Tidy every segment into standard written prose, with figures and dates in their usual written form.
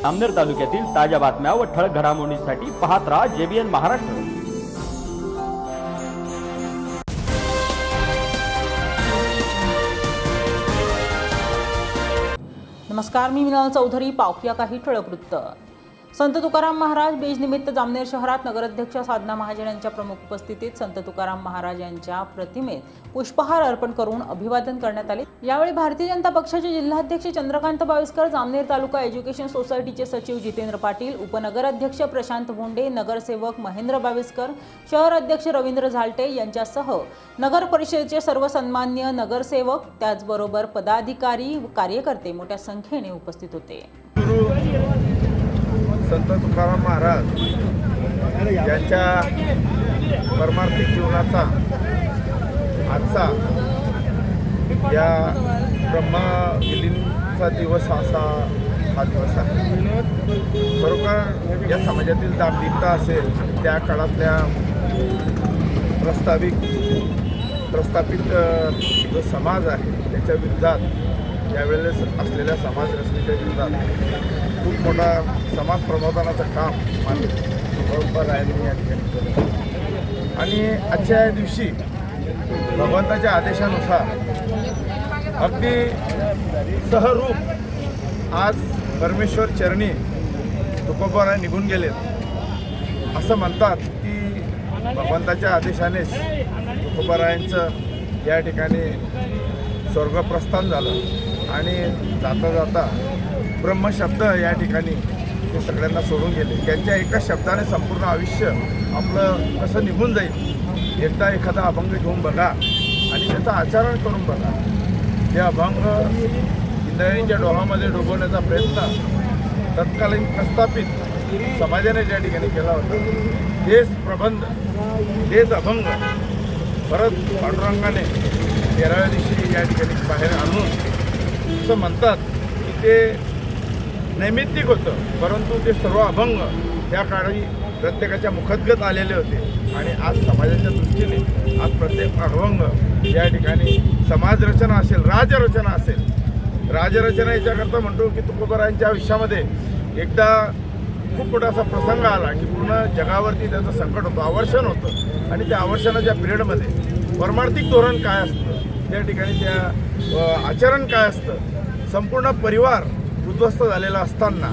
जामनेर तालुक्यातील ताज्या बातम्या व ठळक घडामोडींसाठी पाहत राहा JBN महाराष्ट्र। नमस्कार, मी मिनल चौधरी। पाहूया काही ठळक वृत्त। संत तुकाराम महाराज बीज निमित्त जामनेर शहरात नगराध्यक्ष साधना महाजन यांच्या प्रमुख उपस्थितीत संत तुकाराम महाराज यांच्या प्रतिमेत पुष्पहार अर्पण करून अभिवादन करण्यात आले। यावेळी भारतीय जनता पक्षाचे जिल्हाध्यक्ष चंद्रकांत बाविस्कर, जामनेर तालुका एज्युकेशन सोसायटीचे सचिव जितेंद्र पाटील, उपनगराध्यक्ष प्रशांत भोंडे, नगरसेवक महेंद्र बाविस्कर, शहर अध्यक्ष रवींद्र झालटे यांच्यासह नगर परिषदेचे सर्व सन्माननीय नगरसेवक, त्याचबरोबर पदाधिकारी व कार्यकर्ते मोठ्या संख्येने उपस्थित होते। संत तुकाराम महाराज यांच्या परमार्थिक जीवनाचा आजचा या ब्रह्मविलीनचा दिवस असा हा दिवस आहे। खरोखर या समाजातील दांभिकता असेल, त्या काळातल्या प्रस्थापित जो समाज आहे त्याच्या विरोधात, यावेळेस असलेल्या समाज रचनेच्या विरोधात खूप मोठा समाज प्रबोधनाचं काम माननीय तुकोबारायांनी या ठिकाणी केलं। आणि आजच्या दिवशी भगवंताच्या आदेशानुसार अगदी सहरूप आज परमेश्वर चरणी तुकोबाराय निघून गेलेत। असं म्हणतात की भगवंताच्या आदेशानेच तुकोबारायांचं या ठिकाणी स्वर्गप्रस्थान झालं आणि जाता जाता ब्रह्मशब्द या ठिकाणी ते सगळ्यांना सोडून गेले। त्यांच्या एका शब्दाने संपूर्ण आयुष्य आपलं कसं निघून जाईल। एकदा एखादा अभंग घेऊन बघा आणि त्याचं आचरण करून बघा। ते अभंग इंद्रायणीच्या डोहामध्ये डोबवण्याचा प्रयत्न तत्कालीन प्रस्थापित समाजाने त्या ठिकाणी केला होता। तेच प्रबंध, तेच अभंग परत पांडुरंगाने 13व्या दिवशी या ठिकाणी बाहेर आणून असं म्हणतात की ते नैमित्तिक होतं, परंतु ते सर्व अभंग त्या काळी प्रत्येकाच्या मुखद्गत आलेले होते। आणि आज समाजाच्या दृष्टीने आज प्रत्येक अभंग या ठिकाणी समाजरचना असेल, राजरचना असेल, राजरचना याच्याकरता म्हणतो की तुकोबारायांच्या आयुष्यामध्ये एकदा खूप मोठा असा प्रसंग आला की पूर्ण जगावरती त्याचं संकट होतं, आवर्षण होतं। आणि त्या आवर्षणाच्या पिरियडमध्ये परमार्थिक धोरण काय असतं, त्या ठिकाणी त्या आचरण काय असतं, संपूर्ण परिवार उद्ध्वस्त झालेला असताना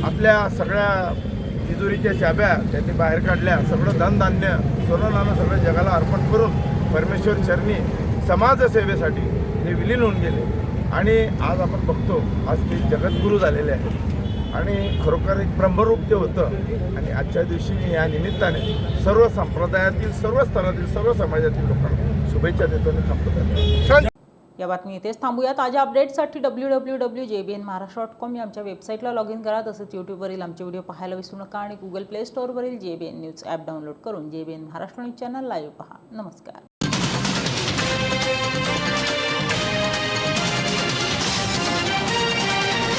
आपल्या सगळ्या तिजोरीच्या चाब्या त्यांनी बाहेर काढल्या, सगळं धनधान्य सोनं नाणं सगळं जगाला अर्पण करून परमेश्वर चरणी समाजसेवेसाठी ते विलीन होऊन गेले। आणि आज आपण बघतो आज ते जगद्गुरू झालेले आहेत आणि खरोखर एक ब्रह्मरूप ते होतं। आणि आजच्या दिवशी मी या निमित्ताने सर्व संप्रदायातील, सर्व स्तरातील, सर्व समाजातील लोकांना शुभेच्छा देतो आणि थांबतो। या बातमी इथेच थांबूया। ताज्या अपडेट्ससाठी www.jbnmaharashtra.com या आमच्या वेबसाईटला लॉग इन करा। तसंच यूट्यूबवरील आमचे व्हिडिओ पाहायला विसरू नका आणि गुगल प्ले स्टोअरवरील JBN न्यूज ॲप डाउनलोड करून JBN Maharashtra news channel live पहा। नमस्कार।